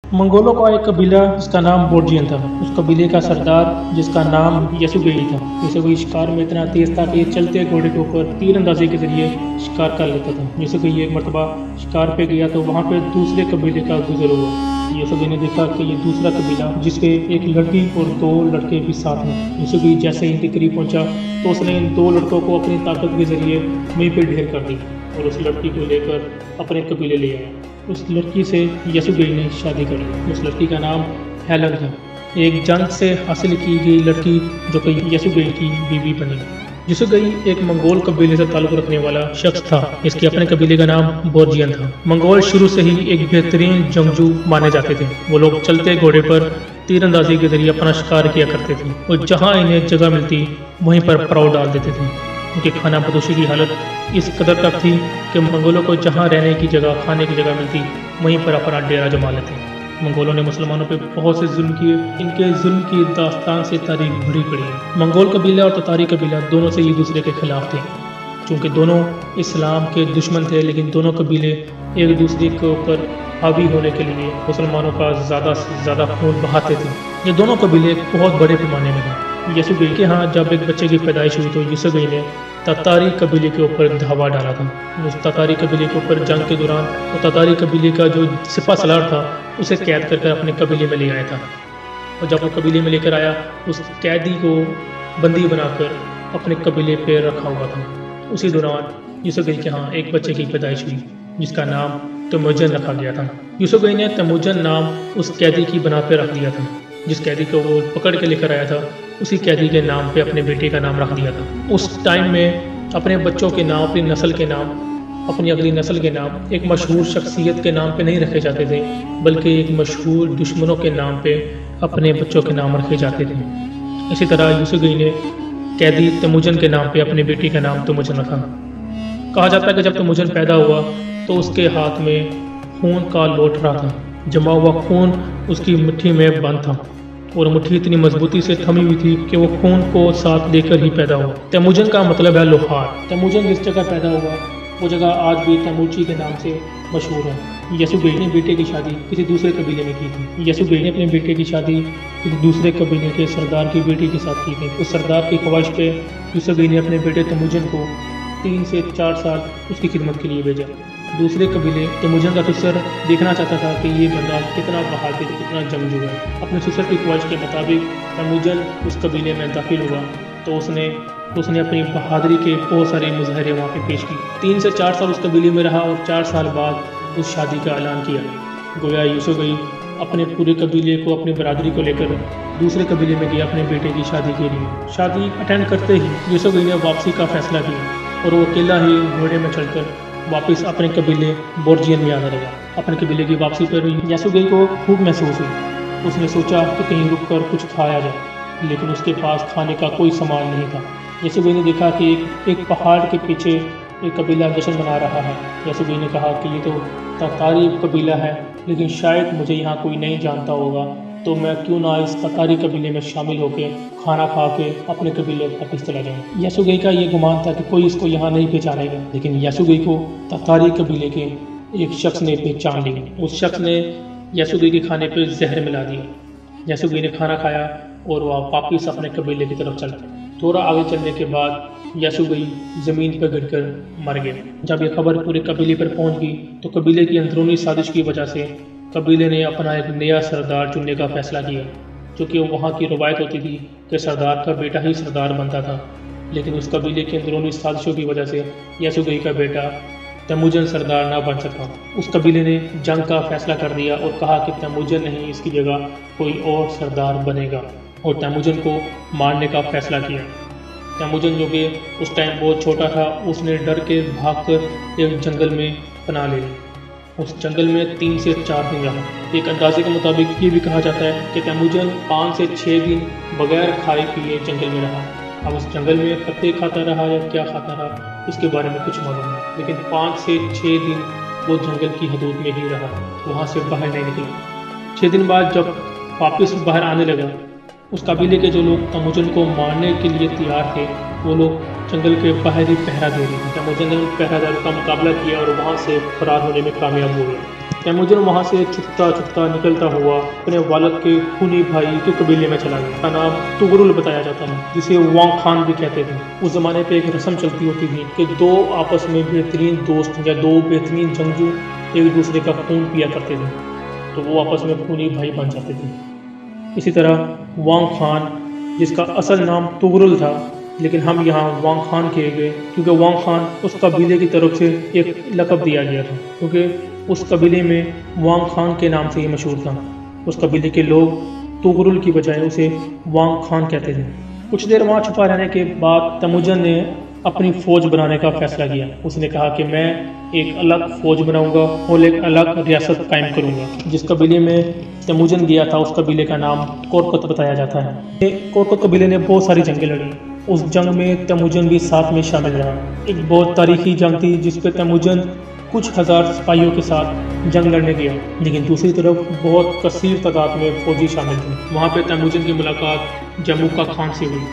मंगोलों का एक कबीला जिसका नाम बोर्जियन था। उस कबीले का सरदार जिसका नाम यसुगेई था। यसुगेई शिकार में इतना तेज था कि चलते घोड़े के ऊपर तीर अंदाजी के जरिए शिकार कर लेता था। यसुगेई एक मरतबा शिकार पे गया तो वहाँ पे दूसरे कबीले का गुजर हुआ। यसुगेई ने देखा कि ये दूसरा कबीला जिसके एक लड़की और दो लड़के भी साथ हैं। यसुगेई जैसे ही इनके करीब पहुंचा तो उसने इन दो लड़कों को अपनी ताकत के जरिए वहीं पर ढेर कर दी और उस लड़की को लेकर अपने कबीले ले आया। उस लड़की से यसुगेई ने शादी कर ली। उस लड़की का नाम हेलन था, एक जंग से हासिल की गई लड़की जो कि यसुगेई की बीवी बनी। यसुगेई एक मंगोल कबीले से ताल्लुक़ रखने वाला शख्स था। इसके अपने कबीले का नाम बोर्जियन था। मंगोल शुरू से ही एक बेहतरीन जंगजू माने जाते थे। वो लोग चलते घोड़े पर तीरंदाजी के जरिए अपना शिकार किया करते थे और जहाँ इन्हें जगह मिलती वहीं पर पड़ाव डाल देते थे। उनकी खाना बदोशी की हालत इस कदर तक थी कि मंगोलों को जहाँ रहने की जगह, खाने की जगह मिलती वहीं पर अपना डेरा जमा लेते। मंगोलों ने मुसलमानों पर बहुत से जुल्म किए। इनके जुल्म की दास्तान से तारीख भरी पड़ी है। मंगोल कबीला और ततारी कबीला दोनों से एक दूसरे के खिलाफ थे। चूँकि दोनों इस्लाम के दुश्मन थे, लेकिन दोनों कबीले एक दूसरे के ऊपर हावी होने के लिए मुसलमानों का ज़्यादा से ज़्यादा खून बहाते थे। ये दोनों कबीले बहुत बड़े पैमाने में थे। यसुगेई के यहाँ जब एक बच्चे की पैदाइश हुई तो यसुगेई ने ततारी कबीले के ऊपर धावा डाला था। उस ततारी कबीले के ऊपर जंग के दौरान वो ततारी कबीले का जो सिपा सलार था उसे कैद कर अपने कबीले में ले आया था। और जब वो कबीले में लेकर आया, उस कैदी को बंदी बनाकर अपने कबीले पे रखा हुआ था। उसी दौरान यसुगेई के यहाँ एक बच्चे की पैदाइश हुई जिसका नाम तेमुजन रखा गया था। यसुगेई ने तेमुजन नाम उस कैदी की बना पे रख दिया था। जिस कैदी को वो पकड़ के लेकर आया था उसी कैदी के नाम पे अपने बेटे का नाम रख दिया था। उस टाइम में अपने बच्चों के नाम, अपनी नस्ल के नाम, अपनी अगली नस्ल के नाम एक मशहूर शख्सियत के नाम पे नहीं रखे जाते थे, बल्कि एक मशहूर दुश्मनों के नाम पे अपने बच्चों के नाम रखे जाते थे। इसी तरह यसुगेई ने कैदी तेमुजन के नाम पे अपने बेटी का नाम तेमुजन रखा। कहा जाता है कि जब तेमुजन पैदा हुआ तो उसके हाथ में खून का लोट रहा था। जमा हुआ खून उसकी मुट्ठी में बंद था और मुट्ठी इतनी मजबूती से थमी हुई थी कि वो खून को साथ लेकर ही पैदा हुआ। तेमुजन का मतलब है लोहार। तेमुजन जिस जगह पैदा हुआ वो जगह आज भी तेमुची के नाम से मशहूर है। यसुगेई ने बेटे की शादी किसी दूसरे कबीले में की थी। यसुगेई ने अपने बेटे की शादी किसी दूसरे कबीले के सरदार की बेटी के साथ की थी। उस सरदार की ख्वाहिश पे यसुगेई ने अपने बेटे तेमुजन को 3 से 4 साल उसकी खिदमत के लिए भेजा। दूसरे कबीले तेमुजन का ससुर देखना चाहता था कि ये बंदा कितना बहादुर, कितना जंगजू है। अपने ससुर की ख्वाहिश के मुताबिक तेमुजन उस कबीले में दाखिल हुआ तो उसने अपनी बहादुरी के बहुत सारे मुजाहरे वहाँ पे पेश की। 3 से 4 साल उस कबीले में रहा और 4 साल बाद उस शादी का ऐलान किया। गोया यसुगेई अपने पूरे कबीले को, अपनी बरादरी को लेकर दूसरे कबीले में गया अपने बेटे की शादी के लिए। शादी अटेंड करते ही यसुगेई ने वापसी का फैसला किया और वो अकेला ही घोड़े में चढ़कर वापस अपने कबीले बोर्जियन में आने लगा। अपने कबीले की वापसी पर यसुगेई को भूख महसूस हुई। उसने सोचा कि कहीं रुककर कुछ खाया जाए, लेकिन उसके पास खाने का कोई सामान नहीं था। यसुगेई ने देखा कि एक पहाड़ के पीछे एक कबीला जश्न मना रहा है। यसुगेई ने कहा कि ये तो ततारी कबीला है, लेकिन शायद मुझे यहाँ कोई नहीं जानता होगा, तो मैं क्यों ना इस ततारी कबीले में शामिल होकर खाना खा के अपने कबीले वापस चला जाऊँ। यसुगेई का ये गुमान था कि कोई इसको यहाँ नहीं पहचानेगा, लेकिन यसुगेई को ततारी कबीले के एक शख्स ने पहचान लिया। उस शख्स ने यसुगेई के खाने पर जहर मिला दिया। यसुगेई ने खाना खाया और वह वापस अपने कबीले की तरफ चला। थोड़ा आगे चलने के बाद यसुगेई ज़मीन पर गिरकर मर गया। जब यह खबर पूरे कबीले पर पहुंच गई तो कबीले की अंदरूनी साजिश की वजह से कबीले ने अपना एक नया सरदार चुनने का फैसला किया। क्योंकि वहाँ की रवायत होती थी कि सरदार का बेटा ही सरदार बनता था, लेकिन उस कबीले की अंदरूनी साजिशों की वजह से यसुगेई का बेटा तेमुजन सरदार ना बन सका। उस कबीले ने जंग का फैसला कर दिया और कहा कि तेमुजन नहीं, इसकी जगह कोई और सरदार बनेगा, और तेमुजन को मारने का फैसला किया। तेमुजन जो कि उस टाइम बहुत छोटा था, उसने डर के भागकर एक जंगल में पनाह ले ली। उस जंगल में 3 से 4 दिन रहा। एक अंदाजे के मुताबिक ये भी कहा जाता है कि तेमुजन 5 से 6 दिन बगैर खाए पिए जंगल में रहा। अब उस जंगल में पत्ते खाता रहा या क्या खाता रहा इसके बारे में कुछ मालूम नहीं, लेकिन 5 से 6 दिन वो जंगल की हदूद में ही रहा, वहाँ से बाहर नहीं निकला। 6 दिन बाद जब वापस बाहर आने लगा, उस कबीले के जो लोग तेमुजन को मारने के लिए तैयार थे वो लोग जंगल के बाहरी पहरा दे रहे थे। तैमूरन ने पहरादारों का मुकाबला किया और वहाँ से फरार होने में कामयाब हो गया। तैमूरन वहाँ से छुपता छुपता निकलता हुआ अपने वालिद के खूनी भाई के कबीले में चला गया। उसका नाम तुगरुल बताया जाता है, जिसे वांग खान भी कहते थे। उस जमाने पे एक रस्म चलती होती थी कि दो आपस में बेहतरीन दोस्त या दो बेहतरीन जंगजू एक दूसरे का खून पिया करते थे, तो वो आपस में खूनी भाई बन जाते थे। इसी तरह वांग खान, जिसका असल नाम तुगरुल था, लेकिन हम यहाँ वांग खान किए गए क्योंकि वांग खान उस कबीले की तरफ से एक लक़ब दिया गया था, क्योंकि उस कबीले में वांग खान के नाम से ही मशहूर था। उस कबीले के लोग तुगरुल की बजाय उसे वांग खान कहते थे। कुछ देर वहाँ छुपा रहने के बाद तैमूरन ने अपनी फ़ौज बनाने का फैसला किया। उसने कहा कि मैं एक अलग फ़ौज बनाऊंगा और एक अलग रियासत कायम करूंगा। जिस कबीले में तैमूरन गया था उस कबीले का नाम कोरकत बताया जाता है। कोरकत कबीले ने बहुत सारी जंगें लड़ी। उस जंग में तैमूरन भी साथ में शामिल रहा। एक बहुत तारीखी जंग थी जिस पर तैमूरन कुछ हज़ार सिपाहियों के साथ जंग लड़ने गया, लेकिन दूसरी तरफ बहुत कसीर तादाद में फौजी शामिल थे। वहाँ पे तैमूरन की मुलाकात जमुका खान से हुई,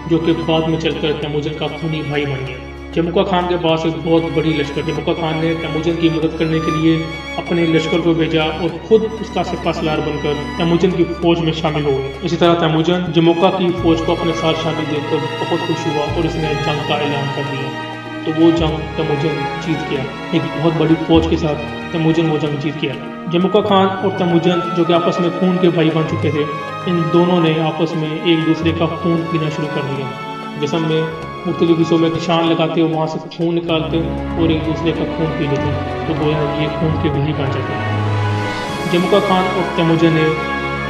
जो कि बाद में चलकर तैमूरन का खूनी भाई बन गया। जमुका खान के पास एक बहुत बड़ी लश्कर। जमुका खान ने तैमूरन की मदद करने के लिए अपने लश्कर को भेजा और खुद उसका सिपह सलार बनकर तैमूरन की फौज में शामिल हो गया। इसी तरह तैमूरन जमुका की फौज को अपने साथ शामिल देखकर बहुत खुश हुआ और उसने जंग का ऐलान कर दिया। तो वो जंग तैमूरन जीत गया। एक बहुत बड़ी फौज के साथ तैमूरन वो जंग जीत गया। जमुका खान और तैमूरन, जो कि आपस में खून के भाई बन चुके थे, इन दोनों ने आपस में एक दूसरे का खून पीना शुरू कर दिया। जिस्म में मुख्तलिफ हिस्सों में निशान लगाते, वहाँ से खून निकालते और एक दूसरे का खून पी लेते, तो गोया ये खून के भाई बन जाते। जमुका खान और तैमूरन ने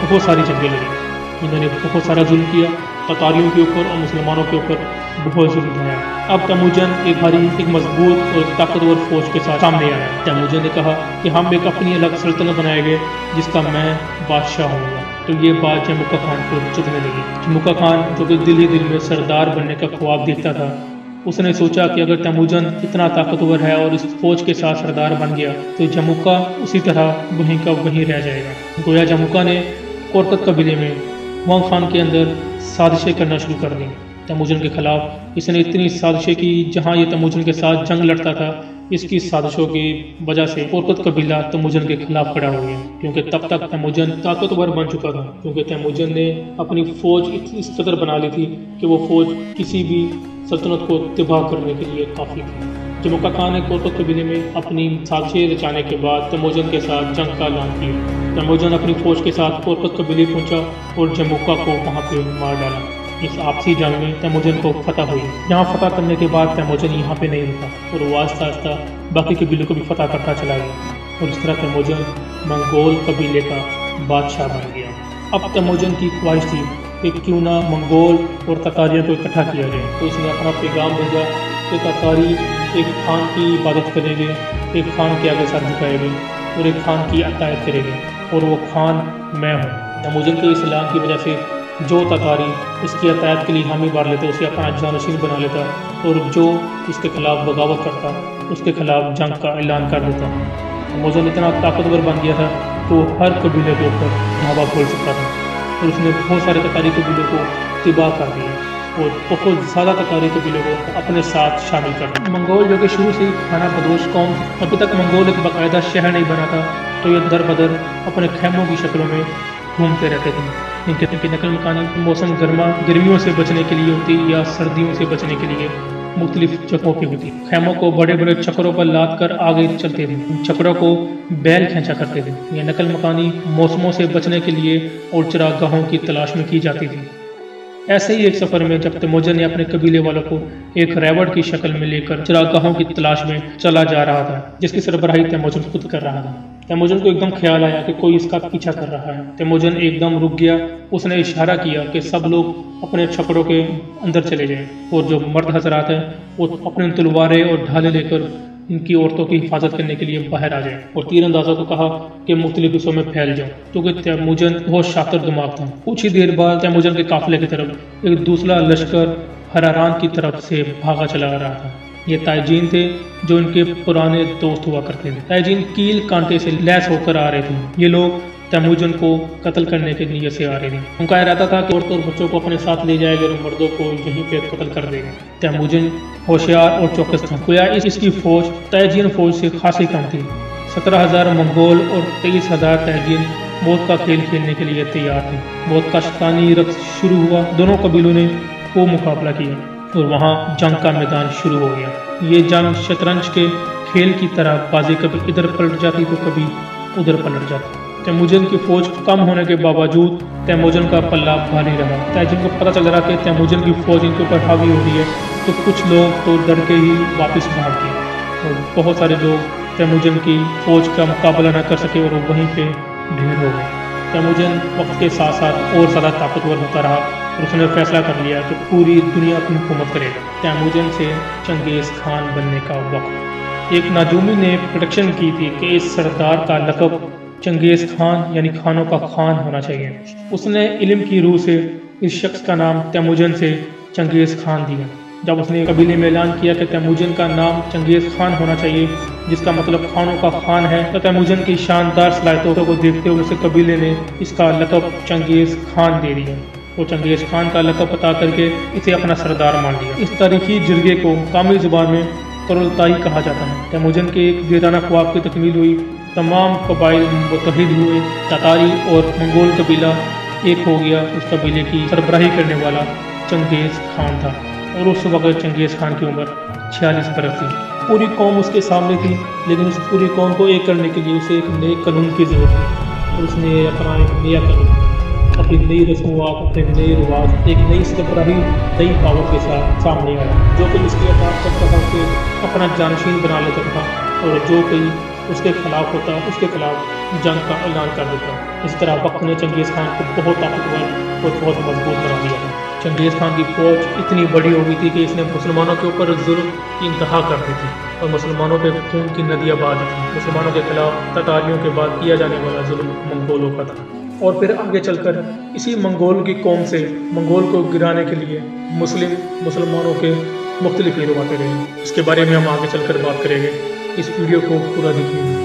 बहुत सारी जंगें लड़ी। इन्होंने बहुत सारा जुल्म किया, ततारियों के ऊपर और मुसलमानों के ऊपर बहुत जुल्म ढाया। अब तैमूरन एक मजबूत और ताकतवर फौज के साथ सामने आया। तैमूरन ने कहा कि हम एक अपनी अलग सल्तनत बनाएंगे जिसका मैं बादशाह होऊंगा। तो ये बात जमुका खान को चुभने लगी। जमुका खान, जो कि दिल ही दिल में सरदार बनने का ख्वाब देखता था, उसने सोचा कि अगर तैमूरन इतना ताकतवर है और इस फौज के साथ सरदार बन गया तो जमुका उसी तरह वहीं का वहीं रह जाएगा। गोया जमुका ने कोरकत कबीले में वांग खान के अंदर साजिशें करना शुरू कर दी तैमूरन के खिलाफ। इसने इतनी साजिशें की, जहां ये तैमूरन के साथ जंग लड़ता था, इसकी साजिशों की वजह से कोरकत कबीला तैमूरन के खिलाफ खड़ा हो गया, क्योंकि तब तक तैमूरन ताकतवर बन चुका था। क्योंकि तैमूरन ने अपनी फौज इस कदर बना ली थी कि वो फौज किसी भी सल्तनत को तबाह करने के लिए काफ़ी थी। जमुका खान ने कोरकत कबीले में अपनी साजिशें रचाने के बाद तैमूरन के साथ जंग का ऐलान किया। तैमूरन अपनी फौज के साथ कोरकत कबीले पहुंचा और जमुका को वहां पे मार डाला। इस आपसी जंग में तैमूरन को फतह हुई। यहाँ फतह करने के बाद तैमूरन यहाँ पे नहीं रुका और वो आहिस्ता आहिस्ता बाकी कबीलों को भी फतह करता चला गया और इस तरह तैमूरन मंगोल कबीले का बादशाह बन गया। अब तैमूरन की ख्वाहिश थी कि क्यों ना मंगोल और ततारियों को इकट्ठा किया जाए। तो उसने अपना पैगाम भेजा कि ततारी एक खान की इबादत करेंगे, एक खान के आगे सर झुकाएंगे और एक खान की अतायत करेंगे और वो खान मैं हूँ। तैमूरन के इस ऐलान की वजह से जो ततारी इसकी अतायत के लिए हामी भर लेता उससे अपना जानशीन बना लेता और जो इसके खिलाफ बगावत करता उसके खिलाफ जंग का ऐलान कर देता। तैमूरन इतना ताकतवर बन गया था कि वो हर कबीले के ऊपर धावा खोल सकता था और उसने बहुत सारे ततारी कबीलों को तबाह कर दिया और बहुत ज़्यादा ततारी कबीलों को अपने साथ शामिल कर दिया। मंगोल, जो कि शुरू से ही खाना बदोश कौम, अभी तक मंगोल एक बाकायदा शहर नहीं बना था, तो ये दर बदर अपने खैमों की शक्लों में घूमते रहते थे। इनकी नकल मकानी मौसम गर्मियों से बचने के लिए होती या सर्दियों से बचने के लिए मुख्तलिफ जगहों की होती। खैमों को बड़े बड़े चक्रों पर लाद कर आगे चलते थे। इन चक्रों को बैल खींचा करते थे। यह नकल मकानी मौसमों से बचने के लिए और चरागाहों की तलाश में की जाती थी। ऐसे ही एक सफ़र में जब तैमूरन ने अपने कबीले वालों को एक रैवट की शक्ल में लेकर चरागाहों की तलाश में चला जा रहा था, जिसकी सरबराही तैमूरन खुद कर रहा था। तैमूरन को एकदम ख्याल आया कि कोई इसका पीछा कर रहा है। तैमूरन एकदम रुक गया। उसने इशारा किया कि सब लोग अपने छकड़ों के अंदर चले जाएं और जो मर्द हजरात हैं वो अपने तलवारें और ढाले लेकर इनकी औरतों की हिफाजत करने के लिए बाहर आ जाए और तीर अंदाज़ों को कहा कि मुख्तलिफ हिस्सों में फैल जाओ, क्योंकि तैमूरन बहुत शातिर दिमाग था। कुछ ही देर बाद तैमूरन के काफिले की तरफ एक दूसरा लश्कर हरारान की तरफ से भागा चला रहा था। ये ताइजीन थे जो इनके पुराने दोस्त हुआ करते थे। ताइजीन कील कांटे से लैस होकर आ रहे थे। ये लोग تیموجن کو قتل کرنے کے نیت سے آ رہی تھی۔ ان کا ارادہ تھا کہ عورتوں اور بچوں کو اپنے ساتھ لے جائے گا اور مردوں کو یہیں پہ قتل کر دے گا۔ تیموجن ہوشیار اور چوکس تھا، گویا اس کی فوج تیجین فوج سے خاصی کم تھی۔ 17,000 منگول اور 23,000 تیجین موت کا کھیل کھیلنے کے لیے تیار تھے۔ موت کا شیطانی رقص شروع ہوا، دونوں قبیلوں نے وہ مقابلہ کیا اور وہاں جنگ کا میدان شروع ہو گیا۔ یہ جنگ شطرنج کے کھیل کی طرح بازی کبھی ادھر پلٹ جاتی تو کبھی ادھر پلٹ جاتی۔ تیموجن کی فوج کم ہونے کے باوجود تیموجن کا پلہ بھاری رہا۔ تیجن کو پتہ چل رہا کہ تیموجن کی فوج ان کے اوپر حاوی ہو رہی ہے، تو کچھ لوگ تو ڈر کے ہی واپس بھاگ گئے اور بہت سارے لوگ تیموجن کی فوج کا مقابلہ نہ کر سکے اور وہ وہیں پہ ڈھیر ہو گئے۔ تیموجن وقت کے ساتھ ساتھ اور زیادہ طاقتور ہوتا رہا اور اس نے فیصلہ کر لیا کہ پوری دنیا کی حکومت کرے گا۔ تیموجن سے چنگیز خان بننے کا وقت۔ ایک نجومی نے پریڈکشن کی تھی کہ اس سردار کا لقب چنگیز خان یعنی خانوں کا خان ہونا چاہیے۔ اس نے علم کی روح سے اس شخص کا نام تیموجن سے چنگیز خان دیا۔ جب اس نے قبیلے میں اعلان کیا کہ تیموجن کا نام چنگیز خان ہونا چاہیے جس کا مطلب خانوں کا خان ہے، تو تیموجن کی شاندار صلاحیتوں کو دیکھتے ہوئے اس قبیلے نے اس کا لقب چنگیز خان دے دیا اور چنگیز خان کا لقب عطا کر کے اسے اپنا سردار مان لیا۔ اس تاریخی جرگے کو مقامی زبان میں قرولتائی کہا جاتا ہے۔ تیموجن کے ایک دیرانہ خواب کی تکمیل ہوئی، تمام قبائل متحد ہوئے، تاتاری اور منگول قبیلہ ایک ہو گیا۔ اس قبیلے کی سربراہی کرنے والا چنگیز خان تھا اور اس وقت چنگیز خان کی عمر 46 برس تھی۔ پوری قوم اس کے سامنے تھی، لیکن اس پوری قوم کو ایک کرنے کے لیے اسے ایک نئے قانون کی ضرورت تھی اور اس نے اپنا ایک نیا قانون، اپنی نئی رسومات، اپنے نئے رواج، ایک نئی سربراہی، نئی پاور کے ساتھ سامنے آیا۔ جو کوئی اس کے اطاعت کرتا تھا اسے اپنا جانشین بنا لیتا تھا اور جو کوئی اس کے خلاف ہوتا اس کے خلاف جنگ کا اعلان کر دیتا۔ اس طرح وقت نے چنگیز خان کو بہت طاقتور اور بہت مضبوط بنا دیا۔ چنگیز خان کی فوج اتنی بڑی ہو گئی تھی کہ اس نے مسلمانوں کے اوپر ظلم کی انتہا کر دی تھی اور مسلمانوں پہ خون کی ندیاں بہا دی تھی۔ مسلمانوں کے خلاف تاتاریوں کے بعد کیا جانے والا ظلم منگولوں کا تھا اور پھر آگے چل کر اسی منگول کی قوم سے منگول کو گرانے کے لیے مسلمانوں کے مختلف ہیرو آتے رہے۔ اس کے بارے میں ہم آگے چل کر بات کریں گے۔ اس ویڈیو کو پورا دیکھیے۔